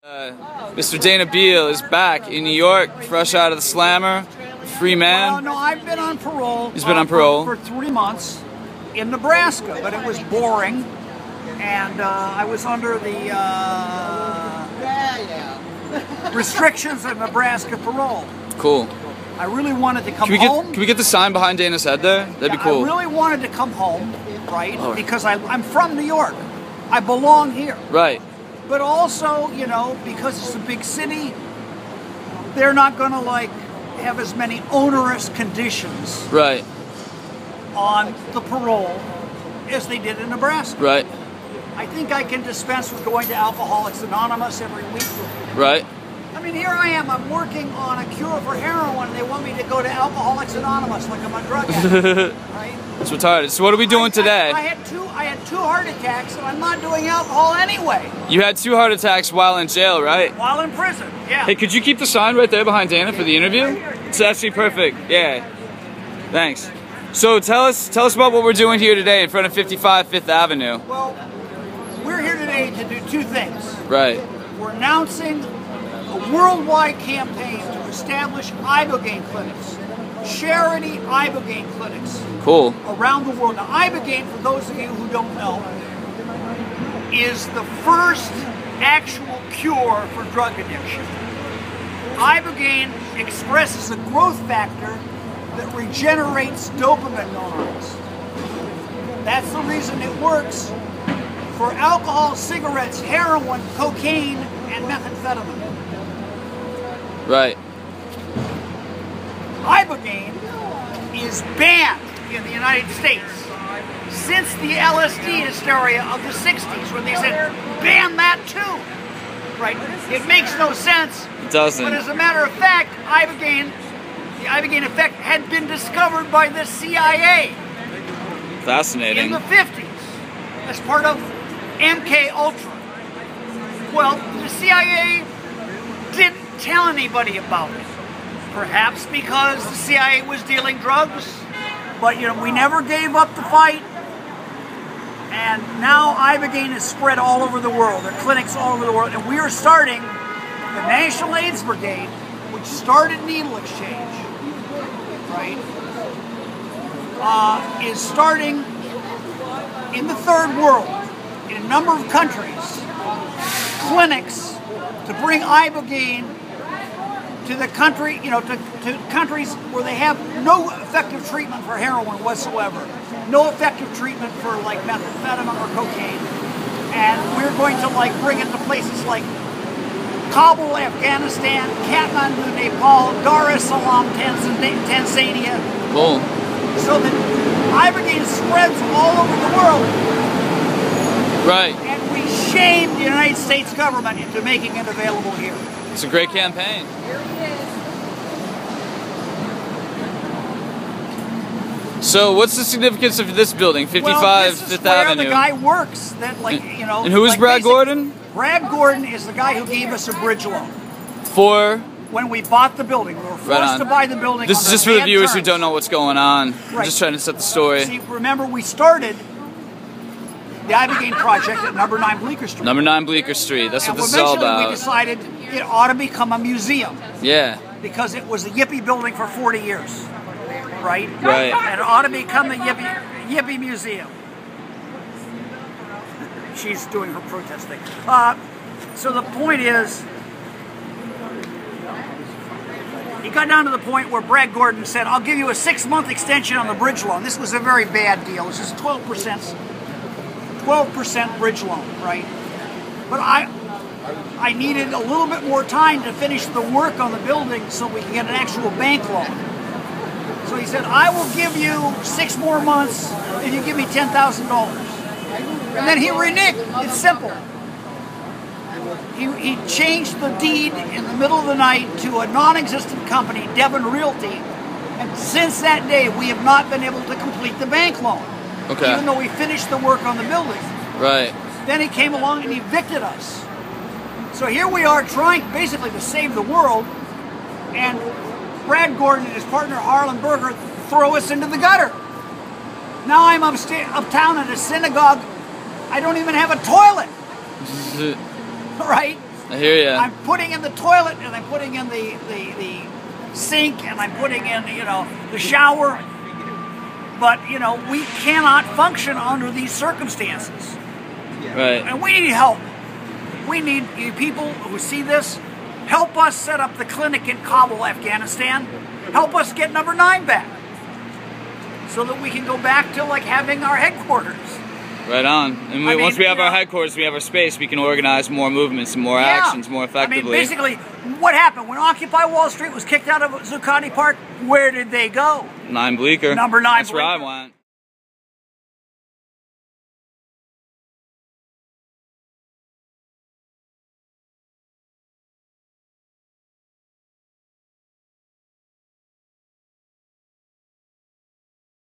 Mr. Dana Beal is back in New York, fresh out of the slammer, free man. Well, no, I've been on parole. He's been on parole for 3 months in Nebraska, but it was boring, and I was under the restrictions of Nebraska parole. Cool. I really wanted to come home. Can we get the sign behind Dana's head there? That'd be cool. I really wanted to come home, right? Because I'm from New York. I belong here. Right. But also, you know, because it's a big city, they're not going to like have as many onerous conditions right on the parole as they did in Nebraska. Right. I think I can dispense with going to Alcoholics Anonymous every week. Right. I mean, here I am, I'm working on a cure for heroin, and they want me to go to Alcoholics Anonymous like I'm a drug addict, right? That's retarded. So what are we doing today? I had two heart attacks, and I'm not doing alcohol anyway. You had 2 heart attacks while in jail, right? While in prison, yeah. Hey, could you keep the sign right there behind Dana for the interview? It's actually perfect. Yeah. Thanks. So tell us about what we're doing here today in front of 55 Fifth Avenue. Well, we're here today to do 2 things. Right. We're announcing a worldwide campaign to establish ibogaine clinics, charity ibogaine clinics. Cool. Around the world. Now, ibogaine, for those of you who don't know, is the first actual cure for drug addiction. Ibogaine expresses a growth factor that regenerates dopamine neurons. That's the reason it works for alcohol, cigarettes, heroin, cocaine, and methamphetamine. Right. Ibogaine is banned in the United States since the LSD hysteria of the 60s, when they said, ban that too. Right? It makes no sense. It doesn't. But as a matter of fact, ibogaine, the ibogaine effect had been discovered by the CIA. Fascinating. In the 50s, as part of MK Ultra. Well, the CIA didn't tell anybody about it. Perhaps because the CIA was dealing drugs, but you know, we never gave up the fight. And now ibogaine is spread all over the world. There are clinics all over the world, and we are starting the National AIDS Brigade, which started needle exchange, right? Is starting in the third world, in a number of countries, clinics to bring ibogaine to the country, you know, to countries where they have no effective treatment for heroin whatsoever, no effective treatment for like methamphetamine or cocaine, and we're going to like bring it to places like Kabul, Afghanistan, Kathmandu, Nepal, Dar es Salaam, Tanzania. Cool. So that ibogaine spreads all over the world. Right. And we shame the United States government into making it available here. It's a great campaign. Here he is. So, what's the significance of this building, 55 Fifth Avenue? The guy works. That, like, you know. And who is like Brad Gordon? Brad Gordon is the guy who gave us a bridge loan. For? When we bought the building, we were forced to buy the building. This is just for the viewers who don't know what's going on. Right. I'm just trying to set the story. See, remember, we started the ibogaine project at number 9 Bleecker Street. Number 9 Bleecker Street. That's what this is all about. We decided it ought to become a museum. Yeah. Because it was a Yippie building for 40 years. Right? Right. And it ought to become the Yippie Museum. She's doing her protesting. So the point is, it got down to the point where Brad Gordon said, I'll give you a 6-month extension on the bridge loan. This was a very bad deal. This is 12% bridge loan, right? But I needed a little bit more time to finish the work on the building so we could get an actual bank loan. So he said, I will give you 6 more months if you give me $10,000. And then he reneged. It's simple. He changed the deed in the middle of the night to a non-existent company, Devon Realty. And since that day, we have not been able to complete the bank loan. Okay. Even though we finished the work on the building. Right. Then he came along and evicted us. So here we are trying basically to save the world. And Brad Gordon and his partner Harlan Berger throw us into the gutter. Now I'm uptown at a synagogue. I don't even have a toilet. Right? I hear ya. I'm putting in the toilet, and I'm putting in the sink, and I'm putting in, you know, the shower. But, you know, we cannot function under these circumstances. Right. And we need help. We need you people who see this, help us set up the clinic in Kabul, Afghanistan. Help us get number 9 back. So that we can go back to, like, having our headquarters. Right on. And once we have our headquarters, we have our space, we can organize more movements and more actions more effectively. I mean, basically, what happened? When Occupy Wall Street was kicked out of Zuccotti Park, where did they go? 9 Bleecker. Number 9 That's Bleecker. where I went.